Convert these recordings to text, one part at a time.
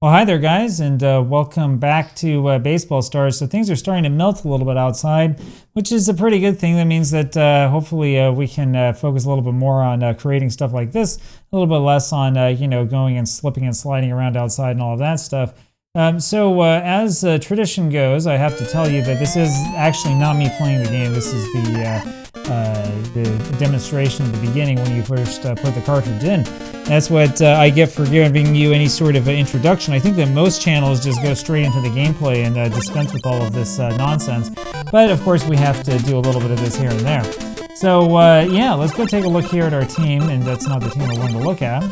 Well, hi there, guys, and welcome back to Baseball Stars. So things are starting to melt a little bit outside, which is a pretty good thing. That means that hopefully we can focus a little bit more on creating stuff like this, a little bit less on going and slipping and sliding around outside and all of that stuff. As tradition goes, I have to tell you that this is actually not me playing the game. This is the demonstration at the beginning when you first put the cartridge in. That's what I get for giving you any sort of introduction. I think that most channels just go straight into the gameplay and dispense with all of this nonsense. But of course we have to do a little bit of this here and there. So let's go take a look here at our team, and that's not the team I wanted to look at,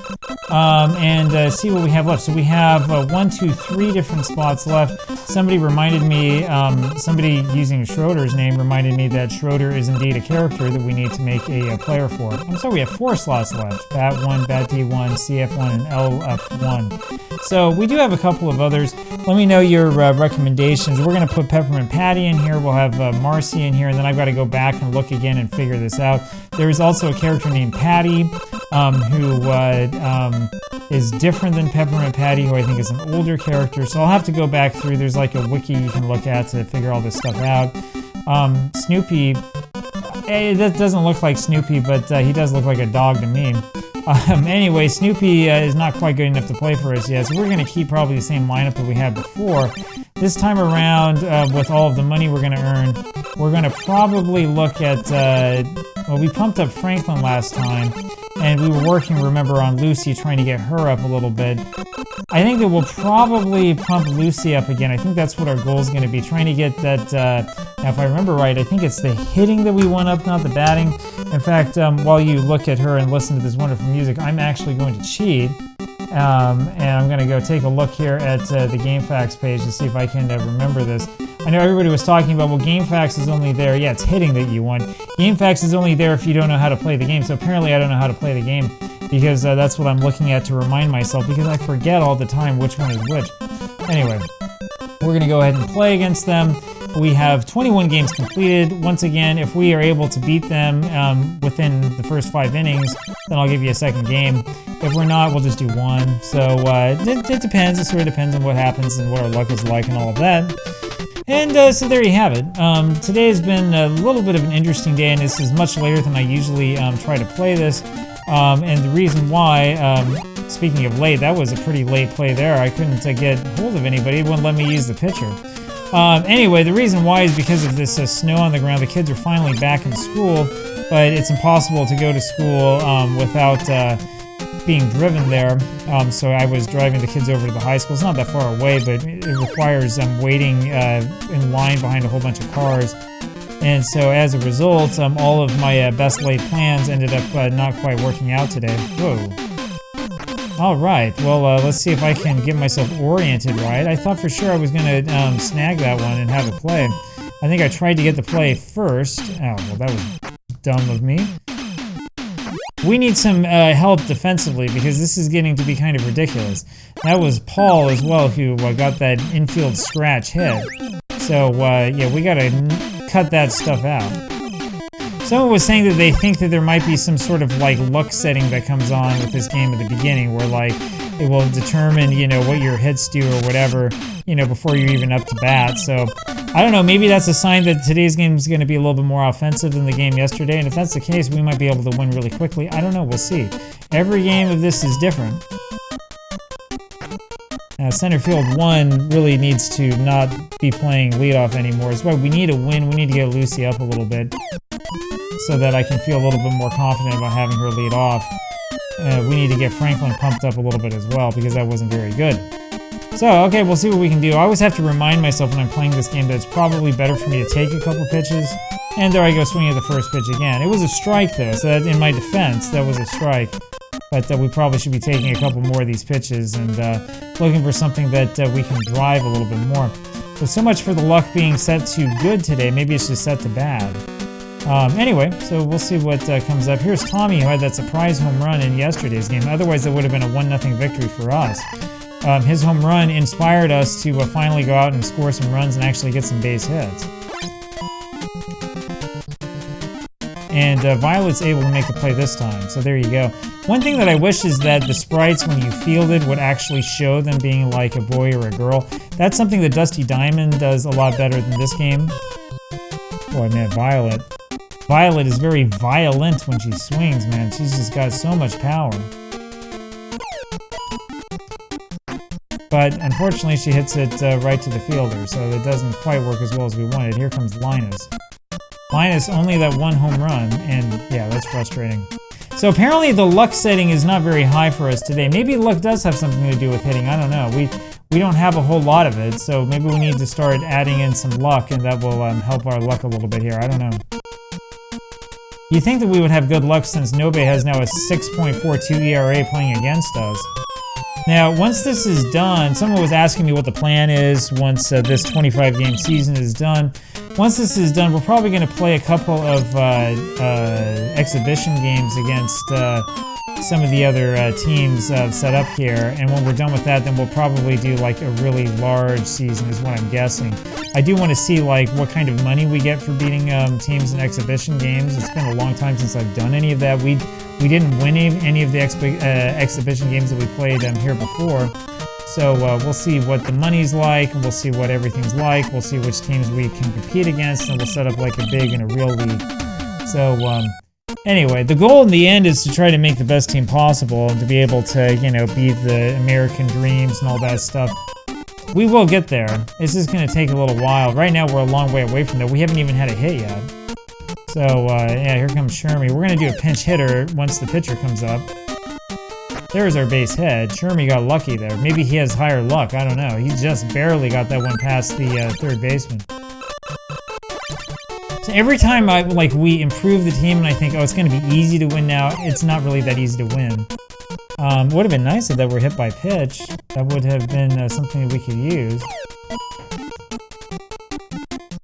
and see what we have left. So we have 3 different spots left. Somebody reminded me, somebody using Schroeder's name reminded me that Schroeder is indeed a character that we need to make a player for. I'm sorry, we have 4 slots left: Bat 1, Bat D1, CF1, and LF1. So we do have a couple of others. Let me know your recommendations. We're going to put Peppermint Patty in here. We'll have Marcy in here, and then I've got to go back and look again and figure this out. There is also a character named Patty who is different than Peppermint Patty, who I think is an older character. So I'll have to go back through. There's like a wiki you can look at to figure all this stuff out. Snoopy, that doesn't look like Snoopy, but he does look like a dog to me. Anyway, Snoopy is not quite good enough to play for us yet, so we're going to keep probably the same lineup that we had before. This time around, with all of the money we're going to earn, we're going to probably look at, we pumped up Franklin last time, and we were working, remember, on Lucy, trying to get her up a little bit. I think that we'll probably pump Lucy up again. I think that's what our goal is going to be, trying to get that, now if I remember right, I think it's the hitting that we want up, not the batting. In fact, while you look at her and listen to this wonderful music, I'm actually going to cheat. And I'm going to go take a look here at the GameFAQs page to see if I can remember this. I know everybody was talking about, well, GameFAQs is only there. Yeah, it's hitting that you want. GameFAQs is only there if you don't know how to play the game. So apparently I don't know how to play the game, because that's what I'm looking at to remind myself, because I forget all the time which one is which. Anyway, we're going to go ahead and play against them. We have 21 games completed. Once again, if we are able to beat them within the first 5 innings, then I'll give you a second game. If we're not, we'll just do 1. So it depends. It sort of depends on what happens and what our luck is like and all of that. And so there you have it. Today has been a little bit of an interesting day, and this is much later than I usually try to play this. And the reason why, speaking of late, that was a pretty late play there. I couldn't get hold of anybody. It wouldn't let me use the pitcher. Anyway, the reason why is because of this snow on the ground. The kids are finally back in school, but it's impossible to go to school without being driven there. So I was driving the kids over to the high school. It's not that far away, but it requires waiting in line behind a whole bunch of cars. And so as a result, all of my best laid plans ended up not quite working out today. Whoa. All right, well, let's see if I can get myself oriented right. I thought for sure I was going to snag that one and have it play. I think I tried to get the play first. Oh, well, that was dumb of me. We need some help defensively, because this is getting to be kind of ridiculous. That was Paul as well who got that infield scratch hit. So, yeah, we got to cut that stuff out. Someone was saying that they think that there might be some sort of luck setting that comes on with this game at the beginning, where it will determine what your hits do or whatever before you're even up to bat. So I don't know, maybe that's a sign that today's game is going to be a little bit more offensive than the game yesterday, and if that's the case, we might be able to win really quickly. I don't know, we'll see. Every game of this is different. Center field 1 really needs to not be playing leadoff anymore. That's why we need a win. We need to get Lucy up a little bit, so that I can feel a little bit more confident about having her lead off. We need to get Franklin pumped up a little bit as well, because that wasn't very good. So, okay, we'll see what we can do. I always have to remind myself when I'm playing this game that it's probably better for me to take a couple pitches. And there I go, swinging at the first pitch again. It was a strike, though, so that, in my defense, that was a strike. But we probably should be taking a couple more of these pitches and looking for something that we can drive a little bit more. So much for the luck being set to good today. Maybe it's just set to bad. Anyway, so we'll see what comes up. Here's Tommy, who had that surprise home run in yesterday's game. Otherwise, it would have been a 1-0 victory for us. His home run inspired us to finally go out and score some runs and actually get some base hits. And Violet's able to make the play this time, so there you go. One thing that I wish is that the sprites, when you fielded, would actually show them being like a boy or a girl. That's something that Dusty Diamond does a lot better than this game. Boy, man, Violet. Violet is very violent when she swings, man. She's just got so much power. But unfortunately, she hits it right to the fielder, so it doesn't quite work as well as we wanted. Here comes Linus. Linus, only that one home run, and yeah, that's frustrating. So apparently the luck setting is not very high for us today. Maybe luck does have something to do with hitting. I don't know. We don't have a whole lot of it, so maybe we need to start adding in some luck, and that will help our luck a little bit here. I don't know. You think that we would have good luck since Nobe has now a 6.42 ERA playing against us. Now, once this is done, someone was asking me what the plan is once this 25-game season is done. Once this is done, we're probably going to play a couple of exhibition games against some of the other teams set up here. And when we're done with that, then we'll probably do like a really large season is what I'm guessing. I do want to see like what kind of money we get for beating teams in exhibition games. It's been a long time since I've done any of that. We didn't win any of the exhibition games that we played here before. So we'll see what the money's like, and we'll see what everything's like. We'll see which teams we can compete against, and we'll set up like a big and a real league. So anyway, the goal in the end is to try to make the best team possible and to be able to, you know, beat the American dreams and all that stuff. We will get there. It's just going to take a little while. Right now, we're a long way away from that. We haven't even had a hit yet. So, yeah, here comes Shermy. We're going to do a pinch hitter once the pitcher comes up. There's our base hit. Shermy got lucky there. Maybe he has higher luck. I don't know. He just barely got that one past the third baseman. So every time we improve the team and I think, oh, it's going to be easy to win now, it's not really that easy to win. It would have been nice if that were hit by pitch. That would have been something that we could use.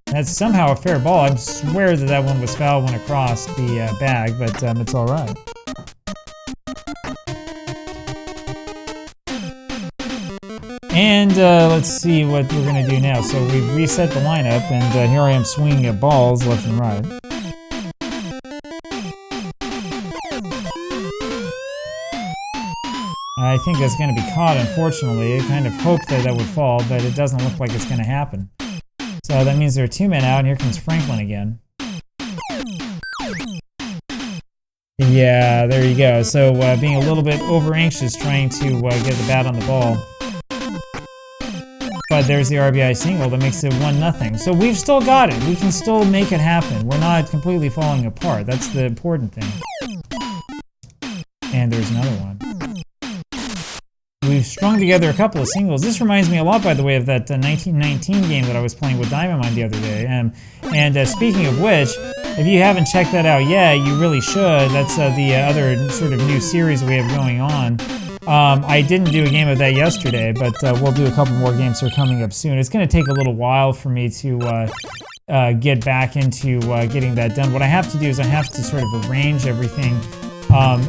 That's somehow a fair ball. I swear that that one was foul when across the bag, but it's all right. And let's see what we're going to do now. So we've reset the lineup, and here I am swinging at balls left and right. I think that's going to be caught, unfortunately. I kind of hoped that that would fall, but it doesn't look like it's going to happen. So that means there are two men out, and here comes Franklin again. Yeah, there you go. So being a little bit over-anxious trying to get the bat on the ball. But there's the RBI single that makes it 1-0. So we've still got it. We can still make it happen. We're not completely falling apart. That's the important thing. And there's another one. We've strung together a couple of singles. This reminds me a lot, by the way, of that 1919 game that I was playing with Diamond Mine the other day. And speaking of which, if you haven't checked that out yet, you really should. That's the other sort of new series we have going on. I didn't do a game of that yesterday, but we'll do a couple more games that are coming up soon. It's going to take a little while for me to get back into getting that done. What I have to do is I have to sort of arrange everything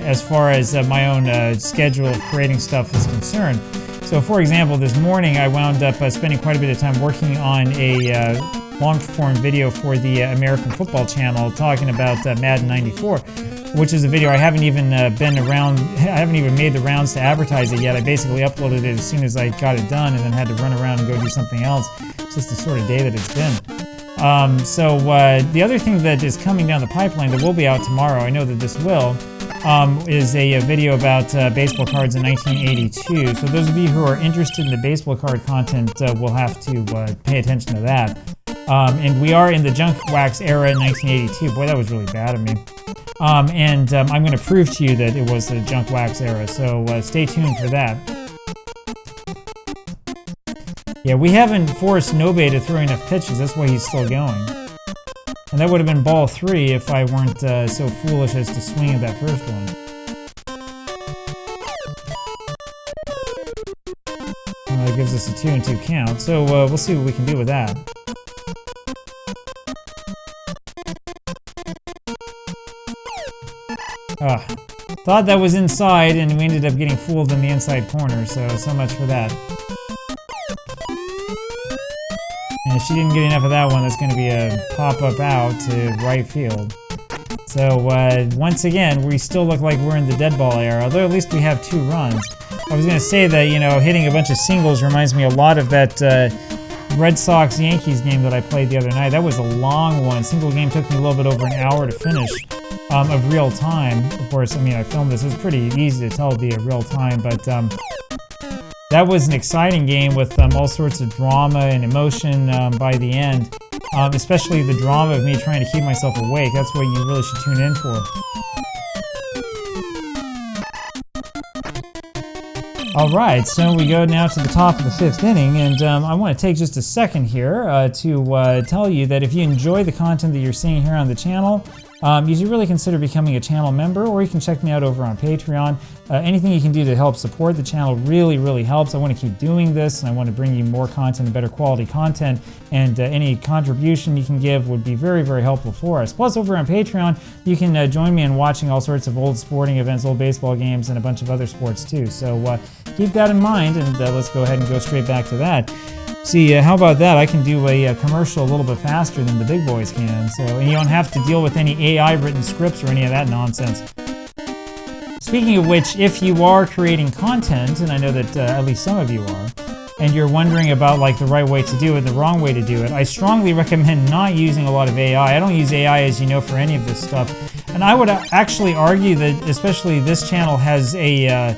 as far as my own schedule of creating stuff is concerned. So, for example, this morning I wound up spending quite a bit of time working on a long-form video for the American Football Channel talking about Madden 94, which is a video I haven't even been around. I haven't even made the rounds to advertise it yet. I basically uploaded it as soon as I got it done, and then had to run around and go do something else. It's just the sort of day that it's been. So the other thing that is coming down the pipeline that will be out tomorrow, I know that this will, is a video about baseball cards in 1982. So those of you who are interested in the baseball card content will have to pay attention to that. And we are in the junk wax era in 1982. Boy, that was really bad of me. And I'm going to prove to you that it was the junk wax era. So stay tuned for that. Yeah, we haven't forced Nobe to throw enough pitches. That's why he's still going. And that would have been ball 3 if I weren't so foolish as to swing at that first one. Well, that gives us a 2-2 count. So we'll see what we can do with that. Thought that was inside, and we ended up getting fooled in the inside corner. So much for that. And if she didn't get enough of that one, that's going to be a pop-up out to right field. So once again, we still look like we're in the dead ball era, although at least we have 2 runs. I was going to say that, hitting a bunch of singles reminds me a lot of that Red Sox-Yankees game that I played the other night. That was a long one. Single game took me a little bit over an hour to finish of real time. Of course, I filmed this. It was pretty easy to tell it'd be a real time, but that was an exciting game with all sorts of drama and emotion by the end. Especially the drama of me trying to keep myself awake. That's what you really should tune in for. Alright, so we go now to the top of the 5th inning, and I want to take just a second here to tell you that if you enjoy the content that you're seeing here on the channel, you should really consider becoming a channel member, or you can check me out over on Patreon. Anything you can do to help support the channel really, really helps. I want to keep doing this, and I want to bring you more content and better quality content, and any contribution you can give would be very, very helpful for us. Plus, over on Patreon, you can join me in watching all sorts of old sporting events, old baseball games, and a bunch of other sports too. So keep that in mind, and let's go ahead and go straight back to that. See, how about that? I can do a commercial a little bit faster than the big boys can, and you don't have to deal with any AI written scripts or any of that nonsense. Speaking of which, if you are creating content, and I know that at least some of you are, and you're wondering about the right way to do it, the wrong way to do it, I strongly recommend not using a lot of AI. I don't use AI, as you know, for any of this stuff. And I would actually argue that especially this channel has a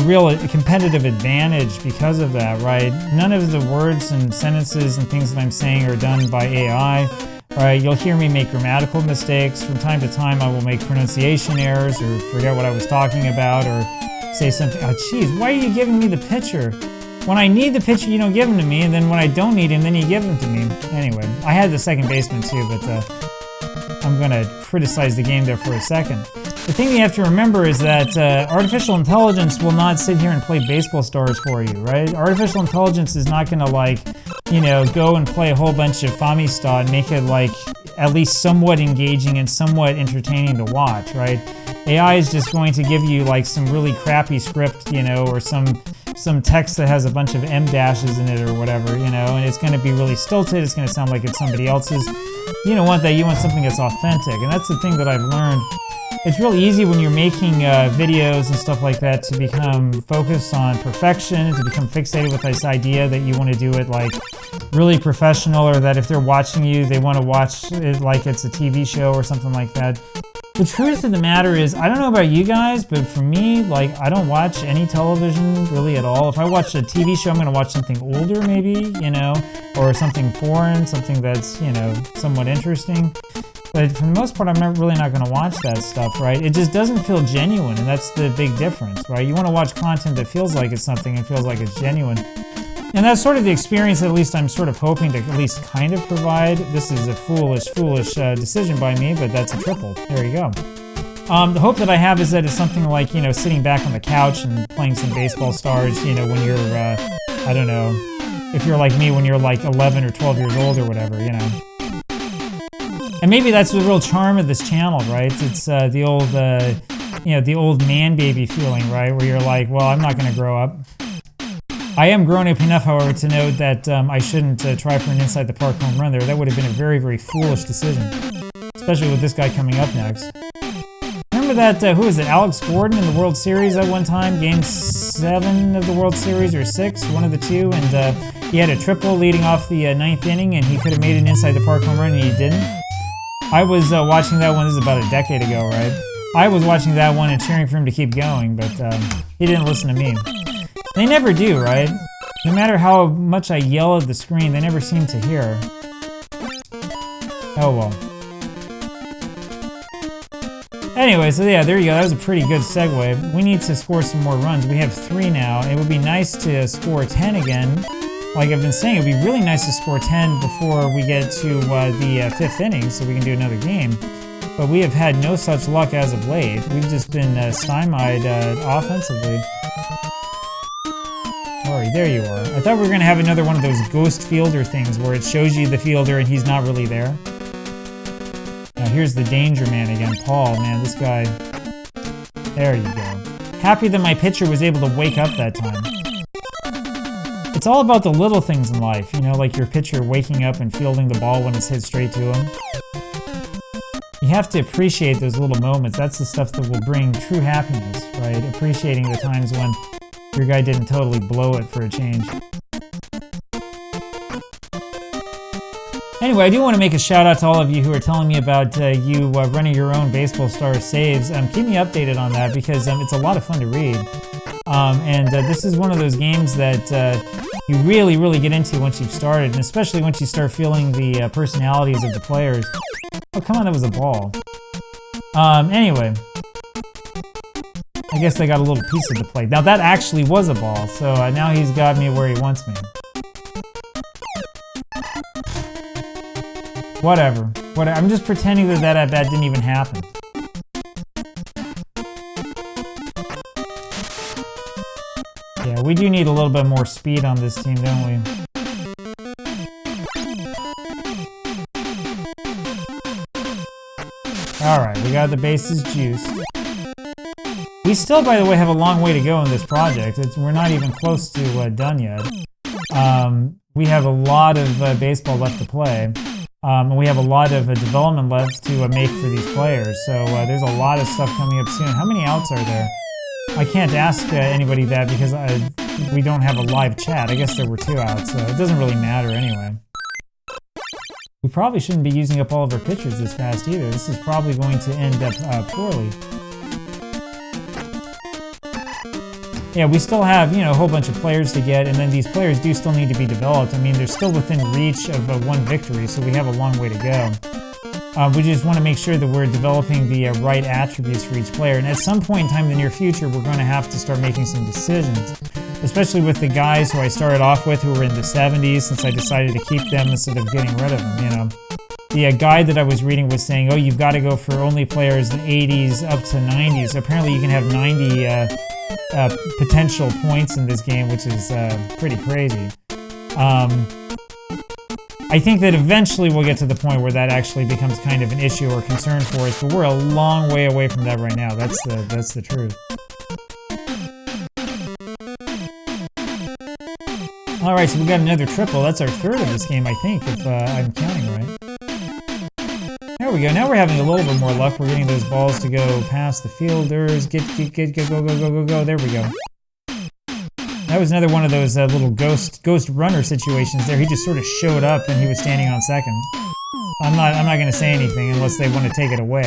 real competitive advantage because of that, right? None of the words and sentences and things that I'm saying are done by AI. Right, you'll hear me make grammatical mistakes. From time to time, I will make pronunciation errors or forget what I was talking about or say something. Oh, geez, why are you giving me the picture? When I need the picture, you don't give him to me, and then when I don't need him, then you give him to me. Anyway, I had the second baseman too, but I'm going to criticize the game there for a second. The thing you have to remember is that artificial intelligence will not sit here and play baseball stars for you, right? Artificial intelligence is not going to go and play a whole bunch of Famista and make it at least somewhat engaging and somewhat entertaining to watch, right? AI is just going to give you some really crappy script, or some text that has a bunch of M dashes in it or whatever, and it's going to be really stilted. It's going to sound like it's somebody else's. You don't want that. You want something that's authentic, and that's the thing that I've learned. It's really easy when you're making videos and stuff like that to become focused on perfection, to become fixated with this idea that you want to do it really professional, or that if they're watching you, they want to watch it like it's a TV show or something like that. The truth of the matter is, I don't know about you guys, but for me, I don't watch any television really at all. If I watch a TV show, I'm going to watch something older maybe, or something foreign, something that's, somewhat interesting. But for the most part, I'm really not going to watch that stuff, right? It just doesn't feel genuine, and that's the big difference, right? You want to watch content that feels like it's something and feels like it's genuine. And that's sort of the experience, at least I'm sort of hoping to at least kind of provide. This is a foolish decision by me, but that's a triple. There you go. The hope that I have is that it's something like, sitting back on the couch and playing some baseball stars, when you're, I don't know, if you're like me when you're 11 or 12 years old or whatever, And maybe that's the real charm of this channel, right? It's the old man baby feeling, right? Where you're well, I'm not going to grow up. I am grown up enough, however, to know that I shouldn't try for an inside the park home run there. That would have been a very, very foolish decision, especially with this guy coming up next. Remember that, who was it, Alex Gordon in the World Series at one time? Game 7 of the World Series, or 6, one of the two, and he had a triple leading off the 9th inning, and he could have made an inside the park home run, and he didn't. I was watching that one, this is about a decade ago, right? I was watching that one and cheering for him to keep going, but he didn't listen to me. They never do, right? No matter how much I yell at the screen, they never seem to hear. Oh well. Anyway, so yeah, there you go. That was a pretty good segue. We need to score some more runs. We have 3 now. It would be nice to score 10 again. Like I've been saying, it would be really nice to score 10 before we get to the 5th inning so we can do another game. But we have had no such luck as of late. We've just been stymied offensively. Alright, there you are. I thought we were going to have another one of those ghost fielder things where it shows you the fielder and he's not really there. Now here's the danger man again, Paul. Man, this guy... There you go. Happy that my pitcher was able to wake up that time. It's all about the little things in life, like your pitcher waking up and fielding the ball when it's hit straight to him. You have to appreciate those little moments. That's the stuff that will bring true happiness, right? Appreciating the times when your guy didn't totally blow it for a change. Anyway, I do want to make a shout out to all of you who are telling me about you running your own Baseball Stars saves. Keep me updated on that because it's a lot of fun to read. This is one of those games that you really, really get into once you've started, and especially once you start feeling the personalities of the players. Oh, come on, that was a ball. Anyway, I guess I got a little piece of the plate. Now that actually was a ball, so now he's got me where he wants me. Whatever. I'm just pretending that that at-bat didn't even happen. Yeah, we do need a little bit more speed on this team, don't we? Alright, we got the bases juiced. We still, by the way, have a long way to go in this project. We're not even close to done yet. We have a lot of baseball left to play. And we have a lot of development left to make for these players. So there's a lot of stuff coming up soon. How many outs are there? I can't ask anybody that because we don't have a live chat. I guess there were 2 outs, so it doesn't really matter anyway. We probably shouldn't be using up all of our pitchers this fast either. This is probably going to end up poorly. Yeah, we still have, a whole bunch of players to get, and then these players do still need to be developed. I mean, they're still within reach of 1 victory, so we have a long way to go. We just want to make sure that we're developing the right attributes for each player. And at some point in time in the near future, we're going to have to start making some decisions, especially with the guys who I started off with who were in the 70s, since I decided to keep them instead of getting rid of them, The guide that I was reading was saying, oh, you've got to go for only players in the 80s up to 90s. Apparently you can have 90 potential points in this game, which is pretty crazy. I think that eventually we'll get to the point where that actually becomes kind of an issue or concern for us, but we're a long way away from that right now. That's the truth. Alright, so we got another triple. That's our 3rd of this game, I think, if I'm counting right. There we go. Now we're having a little bit more luck. We're getting those balls to go past the fielders. Go. There we go. That was another one of those little ghost runner situations there. He just sort of showed up and he was standing on second. I'm not going to say anything unless they want to take it away.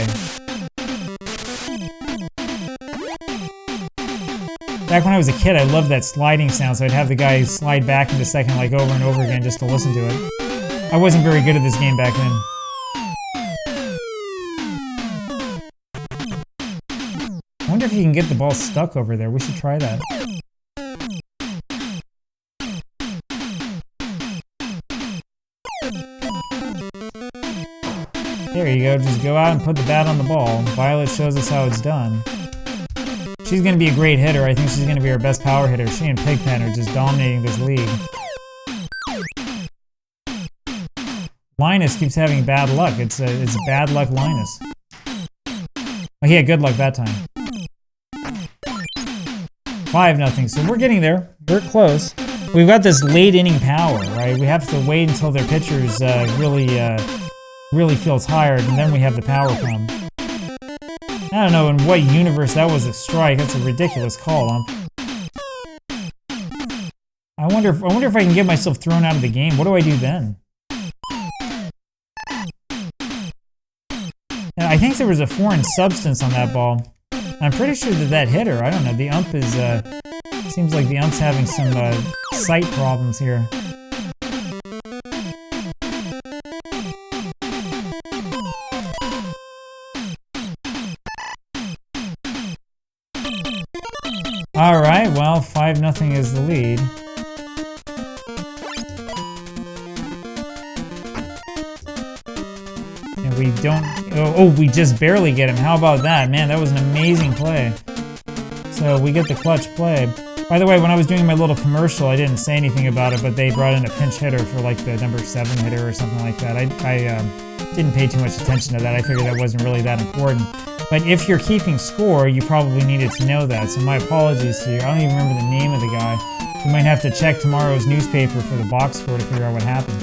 Back when I was a kid, I loved that sliding sound, so I'd have the guy slide back into second like over and over again just to listen to it. I wasn't very good at this game back then. I wonder if you can get the ball stuck over there. We should try that. There you go. Just go out and put the bat on the ball. Violet shows us how it's done. She's going to be a great hitter. I think she's going to be our best power hitter. She and Pigpen are just dominating this league. Linus keeps having bad luck. It's bad luck Linus. Oh, he had good luck that time. 5-0. So we're getting there. We're close. We've got this late inning power, right? We have to wait until their pitchers really feel tired, and then we have the power come. I don't know in what universe that was a strike. That's a ridiculous call, I wonder if I can get myself thrown out of the game. What do I do then? Now, I think there was a foreign substance on that ball. I'm pretty sure that hit her. I don't know. The ump is seems like the ump's having some sight problems here. Alright, well, 5-0 is the lead. And we don't... Oh, we just barely get him. How about that? Man, that was an amazing play. So we get the clutch play. By the way, when I was doing my little commercial, I didn't say anything about it, but they brought in a pinch hitter for like the number 7 hitter or something like that. I didn't pay too much attention to that. I figured that wasn't really that important. But if you're keeping score, you probably needed to know that. So my apologies to you. I don't even remember the name of the guy. You might have to check tomorrow's newspaper for the box score to figure out what happened.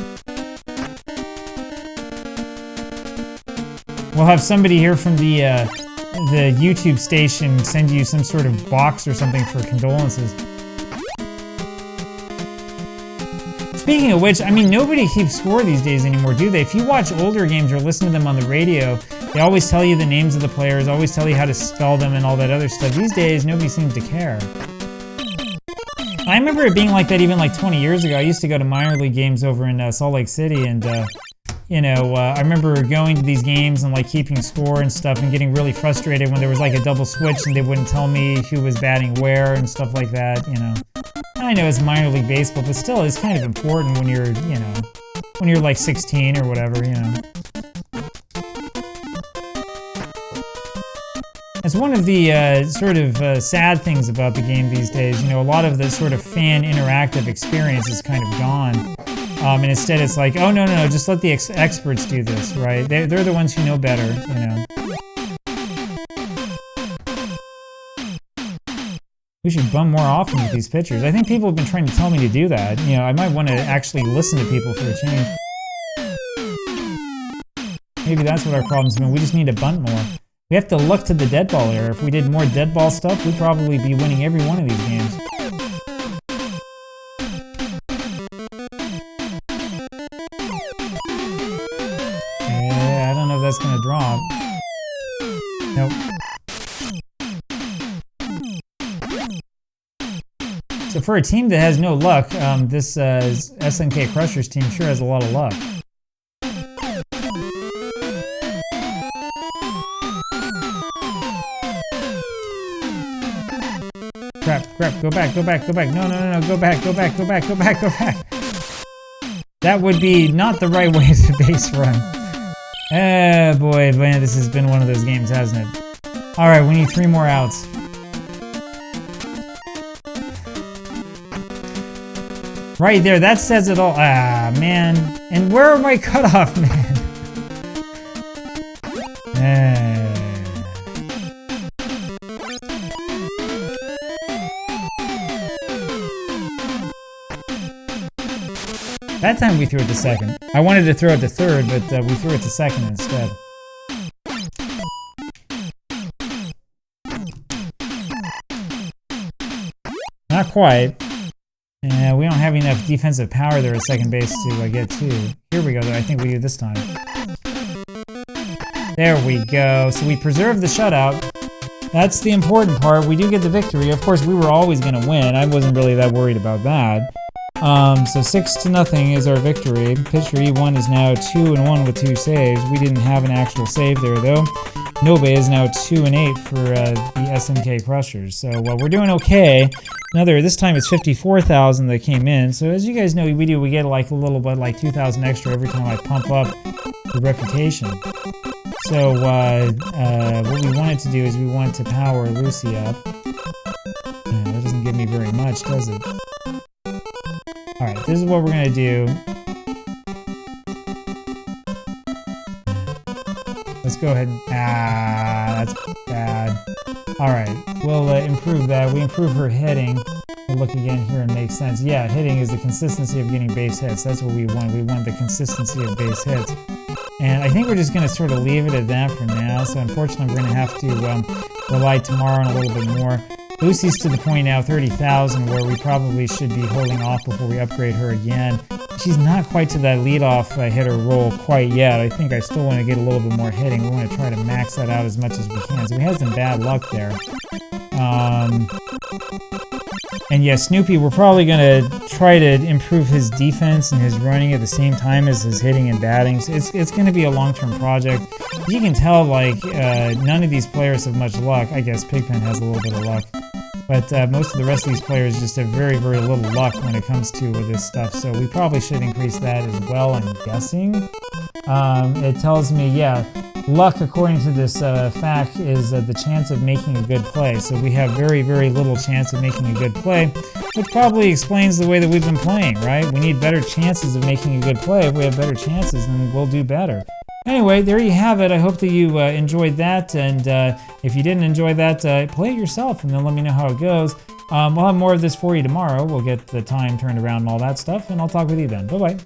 We'll have somebody here from the YouTube station send you some sort of box or something for condolences. Speaking of which, I mean, nobody keeps score these days anymore, do they? If you watch older games or listen to them on the radio, they always tell you the names of the players, always tell you how to spell them and all that other stuff. These days, nobody seems to care. I remember it being like that even like 20 years ago. I used to go to minor league games over in Salt Lake City, and I remember going to these games and like keeping score and stuff and getting really frustrated when there was like a double switch and they wouldn't tell me who was batting where and stuff like that, I know it's minor league baseball, but still it's kind of important when you're, when you're like 16 or whatever, It's one of the sort of sad things about the game these days. A lot of the sort of fan interactive experience is kind of gone. And instead it's like, oh, no, just let the experts do this, right? They're the ones who know better, We should bum more often with these pitchers. I think people have been trying to tell me to do that. I might want to actually listen to people for a change. Maybe that's what our problem's been. We just need to bunt more. We have to look to the dead ball era. If we did more dead ball stuff, we'd probably be winning every one of these games. I don't know if that's going to drop. Nope. So for a team that has no luck, this SNK Crushers team sure has a lot of luck. Crap, go back. No, go back. That would be not the right way to base run. Oh boy, man, this has been one of those games, hasn't it? Alright, we need 3 more outs. Right there, that says it all. Ah, man. And where are my cutoff, man? That time we threw it to second. I wanted to throw it to third, but we threw it to second instead. Not quite. We don't have enough defensive power there at second base to get to. Here we go, though. I think we do this time. There we go. So we preserved the shutout. That's the important part. We do get the victory. Of course, we were always going to win. I wasn't really that worried about that. So 6-0 is our victory. Pitcher E1 is now 2-1 with 2 saves. We didn't have an actual save there, though. Nobe is now 2-8 for the SNK Crushers. So we're doing okay. This time it's 54,000 that came in. So as you guys know, we get like a little bit, like 2,000 extra every time I pump up the reputation. So what we wanted to do is we wanted to power Lucy up. That doesn't give me very much, does it? Alright, this is what we're going to do. Let's go ahead and... that's bad. Alright, we'll improve that. We improve her hitting. We'll look again here and make sense. Yeah, hitting is the consistency of getting base hits. That's what we want. We want the consistency of base hits. And I think we're just going to sort of leave it at that for now. So unfortunately, we're going to have to rely tomorrow on a little bit more. Lucy's to the point now, 30,000, where we probably should be holding off before we upgrade her again. She's not quite to that leadoff hitter role quite yet. I think I still want to get a little bit more hitting. We want to try to max that out as much as we can. So we had some bad luck there. And yeah, Snoopy, we're probably going to try to improve his defense and his running at the same time as his hitting and batting. So it's going to be a long-term project. You can tell, like, none of these players have much luck. I guess Pigpen has a little bit of luck. But most of the rest of these players just have very, very little luck when it comes to this stuff. So we probably should increase that as well, I'm guessing. It tells me, yeah, luck, according to this fact, is the chance of making a good play. So we have very, very little chance of making a good play, which probably explains the way that we've been playing, right? We need better chances of making a good play. If we have better chances, then we'll do better. Anyway, there you have it. I hope that you enjoyed that, and if you didn't enjoy that, play it yourself, and then let me know how it goes. We'll have more of this for you tomorrow. We'll get the time turned around and all that stuff, and I'll talk with you then. Bye-bye.